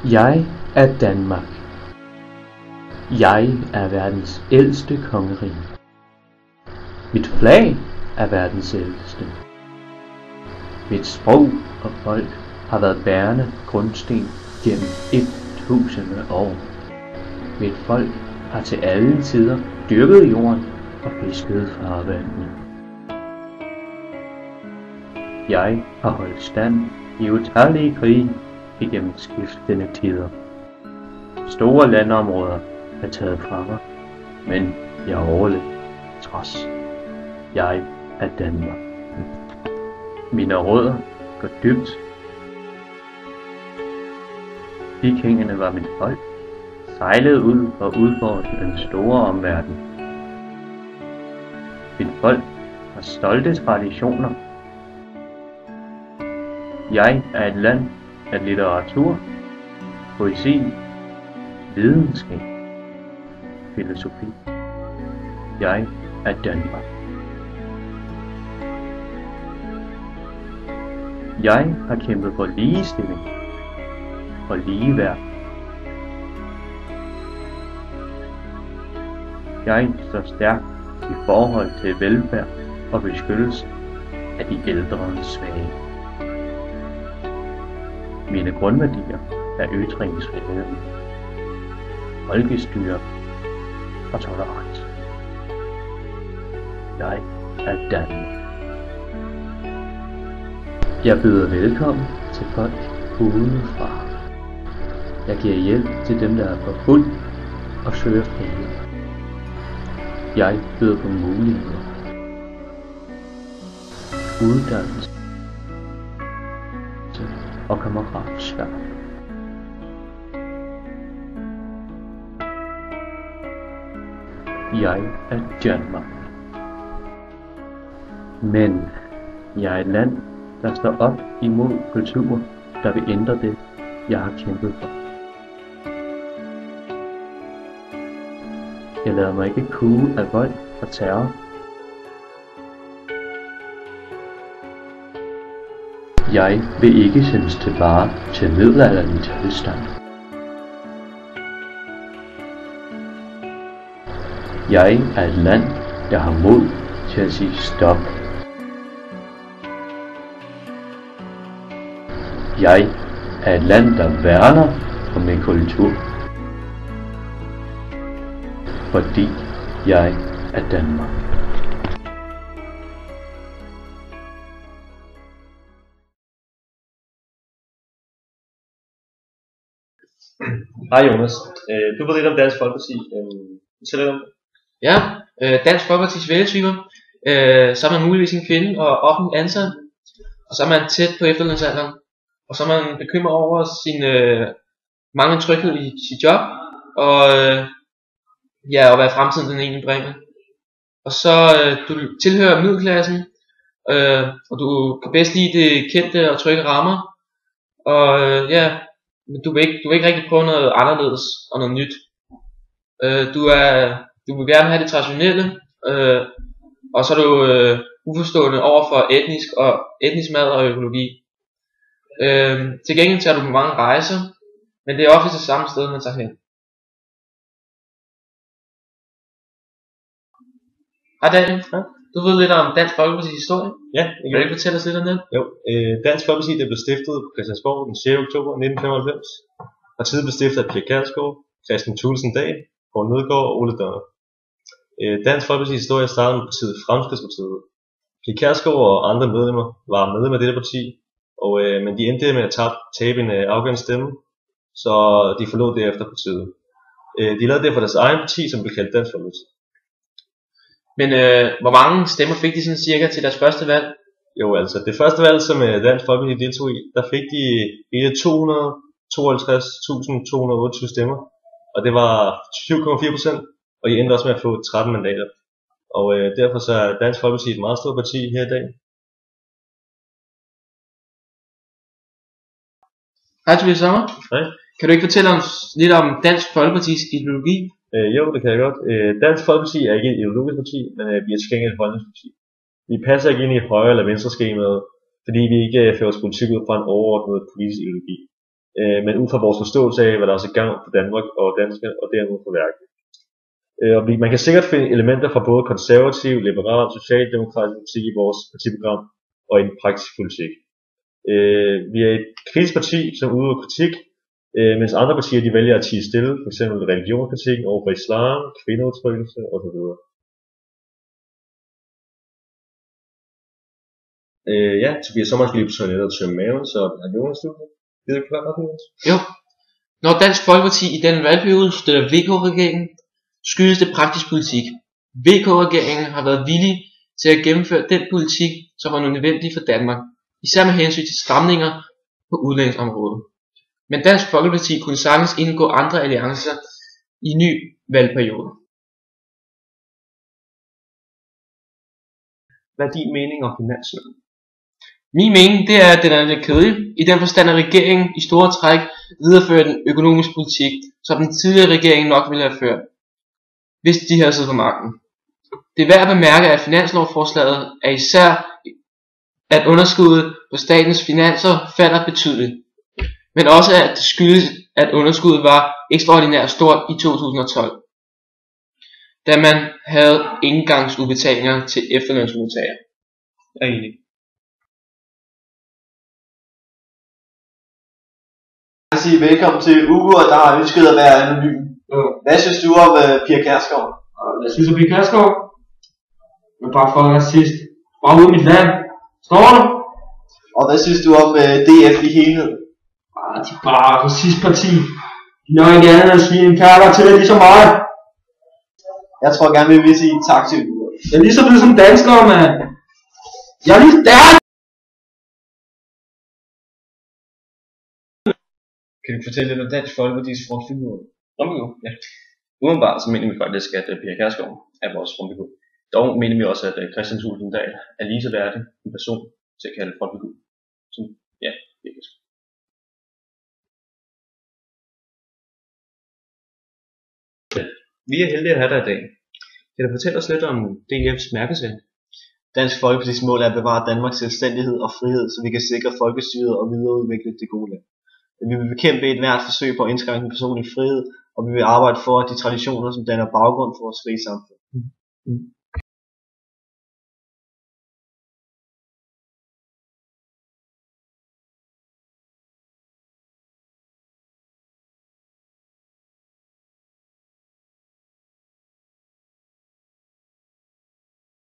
Jeg er Danmark. Jeg er verdens ældste kongerige. Mit flag er verdens ældste. Mit sprog og folk har været bærende grundsten gennem 1000 år. Mit folk har til alle tider dyrket jorden og fisket farvandene. Jeg har holdt stand i utallige krige igennem skiftende tider. Store landområder er taget fra mig, men jeg overlevede trods. Jeg er Danmark. Mine rødder går dybt. Vikingerne var mit folk, sejlede ud og udforskede den store omverden. Mit folk har stolte traditioner. Jeg er et land af litteratur, poesi, videnskab, filosofi. Jeg er Danmark. Jeg har kæmpet for ligestilling og ligeværd. Jeg står stærkt i forhold til velfærd og beskyttelse af de ældre og svage. Mine grundværdier er ytringsfrihed, folkestyre og tolerance. Jeg er Danmark. Jeg byder velkommen til folk udefra. Jeg giver hjælp til dem, der er forfulgt og søger frihed. Jeg byder på muligheder, uddannelse og kammeratskab. Jeg er Danmark. Men jeg er et land, der står op imod kulturer, der vil ændre det, jeg har kæmpet for. Jeg lader mig ikke kue af vold og terror. Jeg vil ikke sendes tilbage til middelalderlig tilstand. Jeg er et land, der har mod til at sige stop. Jeg er et land, der værner om min kultur. Fordi jeg er Danmark. Hej Jonas, du ved lidt om Dansk Folkeparti. Fortæl lidt om det. Ja, Dansk Folkepartis vælgertyper. Så er man muligvis en kvinde og offentlig ansat, og så er man tæt på efterlønsalderen, og så er man bekymret over sin manglende tryghed i sit job, og hvad fremtiden den egentlig bringer. Og så du tilhører middelklassen, og du kan bedst lide det kendte og trygge rammer, og men du vil ikke rigtig prøve noget anderledes og noget nyt. Du vil gerne have det traditionelle, og så er du uforstående over for etnisk mad og økologi. Til gengæld tager du på mange rejser, men det er ofte det samme sted, man tager hen. Hej Daniel, du ved lidt om Dansk Folkepartis historie. Ja, Kan du ikke fortælle os lidt om det? Jo, Dansk Folkeparti det blev stiftet på Christiansborg den 6. oktober 1995. Partiet blev stiftet af Pia Kjærsgaard, Christian Thulesen Dahl, Poul Nødgaard og Ole Donner. Dansk Folkepartis historie startede med partiet Fremskridtspartiet. Pia Kjærsgaard og andre medlemmer var medlemmer af dette parti, men de endte med at tabe en afgørende stemme, så de forlod derefter partiet. De lavede derfor deres egen parti, som blev kaldt Dansk Folkeparti. Men hvor mange stemmer fik de sådan cirka til deres første valg? Jo, altså det første valg, som Dansk Folkeparti deltog i, der fik de hele 252.228 stemmer, og det var 20,4%, og de endte også med at få 13 mandater. Og derfor så er Dansk Folkeparti et meget stort parti her i dag. Hej Tobias Sommer. Hej. Kan du ikke fortælle os lidt om Dansk Folkepartis ideologi? Jo, det kan jeg godt. Dansk Folkeparti er ikke et ideologisk parti, men vi er til gengæld et holdningsparti. Vi passer ikke ind i højre- eller venstre skemaet, fordi vi ikke fører vores politik ud fra en overordnet politisk ideologi. men ud fra vores forståelse af, hvad der er til gavn for Danmark og danskerne, og dermed for verden. Og man kan sikkert finde elementer fra både konservativ, liberal og socialdemokratisk politik i vores partiprogram og i den praktiske politik. Vi er et kritisk parti, som udøver kritik, mens andre partier de vælger at tie stille, f.eks. religionskritik overfor islam, kvindeudtrykkelse osv. Ja, Tobias, så måske lige på toilettet og tømme maven, så har Jonas du det er klart nok. Jo. Når Dansk Folkeparti i den valgperiode støtter VK-regeringen, skyldes det praktisk politik. VK-regeringen har været villig til at gennemføre den politik, som var nødvendig for Danmark, især med hensyn til stramninger på udlændingsområdet. Men Dansk Folkeparti kunne sagtens indgå andre alliancer i ny valgperiode. Hvad er din mening om finansloven? Min mening det er, at den er lidt kedelig, i den forstand at regeringen i store træk viderefører den økonomiske politik, som den tidligere regering nok ville have ført, hvis de havde siddet på magten. Det er værd at bemærke, at finanslovsforslaget er især, at underskuddet på statens finanser falder betydeligt, men også at det skyldes, at underskuddet var ekstraordinært stort i 2012, da man havde engangsudbetalinger til efterlønsmodtagere. Jeg er enig. Jeg vil sige velkommen til Ugo, der har ønsket at være anonym. Hvad synes du om Pia Kjærsgaard? Jeg synes, at Pia Kjærsgaard er bare for at sidst. Bare ude i mit land. Står du? Og hvad synes du om DF i helhed? De er bare racistparti. De når ikke andet end at svine en kærler til det ligesom mig. Jeg tror gerne, vi vil sige tak til Ugo. Jeg er lige så blevet som danskere, mand. Jeg er lige der. Kan du fortælle lidt om Dansk Folkepartis frontfigur? Frontfigur? Ja. Udenbart så mener vi faktisk, at Pia Kjærsgaard er vores frontfigur. Dog mener vi også, at Kristian Thulesen Dahl er lige så værdig en person til at kalde frontfigur. Så ja, det er Vi er heldige at have dig i dag. Kan du fortælle os lidt om DF's mærkesag? Dansk Folkepartis mål er at bevare Danmarks selvstændighed og frihed, så vi kan sikre folkestyret og videreudvikle det gode land. Vi vil bekæmpe et hvert forsøg på at indskrænke den personlige frihed, og vi vil arbejde for, at de traditioner, som danner baggrund for vores frie samfund.